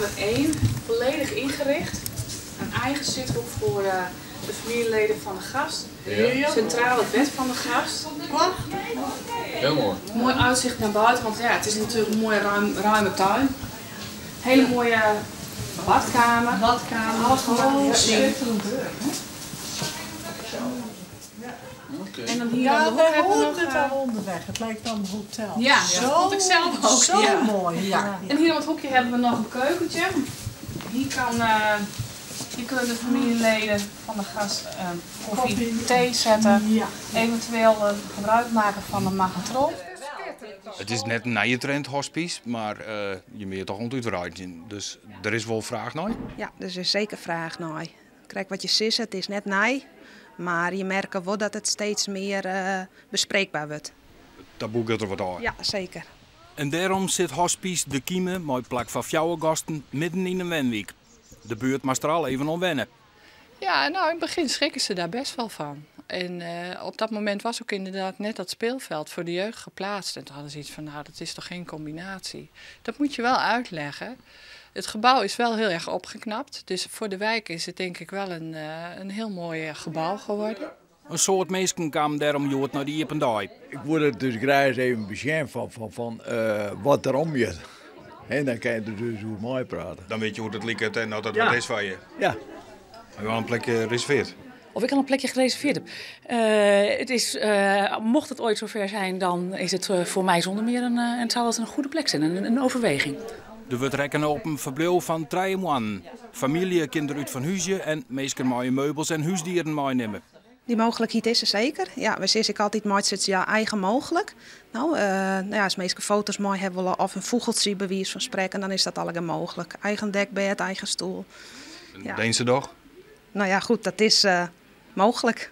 kamer 1, volledig ingericht. Een eigen zithoek voor de familieleden van de gast. Ja. Centraal het bed van de gast. Heel mooi. Mooi uitzicht naar buiten, want ja, het is natuurlijk een mooie ruime tuin. Hele mooie badkamer. Alles gewoon schitterend. En dan hier aan de hoek hebben we nog... het daar onderweg. Het lijkt dan een hotel. Ja, dat vond ik zelf ook. Zo Ja. mooi. Ja. En hier op het hoekje hebben we nog een keukentje. Hier kunnen de familieleden van de gast koffie, thee zetten. Ja. Eventueel gebruik maken van een magnetron. Het is net een nieuwe trend, hospice, maar je moet toch uitbreiden. Dus er is wel vraag naar. Ja, dus er is zeker vraag naar. Kijk, wat je ziet, het is net nij, maar je merkt wel dat het steeds meer bespreekbaar wordt. Taboe gaat er wat aan. Ja, zeker. En daarom zit hospice de Kiemen, mooi plak van jouw gasten, midden in een wenweek. De buurt mag er al even om wennen. Ja, nou in het begin schrikken ze daar best wel van. En op dat moment was ook inderdaad net dat speelveld voor de jeugd geplaatst. En toen hadden ze iets van, nou dat is toch geen combinatie. Dat moet je wel uitleggen. Het gebouw is wel heel erg opgeknapt. Dus voor de wijk is het denk ik wel een heel mooi gebouw geworden. Een soort mensen kwamen daarom jood naar die Iependaai. Ik word er dus graag even beschermd van wat er om je. En dan kan je er dus over mooi praten. Dan weet je hoe het liekt en dat het Ja. wat is van je. Ja. Heb je wel een plekje gereserveerd? Of ik al een plekje gereserveerd heb. Het is, mocht het ooit zover zijn, dan is het voor mij zonder meer het zou het een goede plek zijn, een overweging. Er wordt rekenen op een verblijf van 3 maanden. Familie, kinderen uit van huisje en meestal mooie meubels en huisdieren meenemen. Die mogelijkheid is er zeker. Ja, we zeggen ik altijd maar zit ja eigen mogelijk. Nou ja, als meeste foto's mooi hebben of een vogeltje bij wijze van spreken, dan is dat allemaal mogelijk. Eigen dekbed, eigen stoel. Een Ja. Deense dag? Nou ja, goed, dat is mogelijk.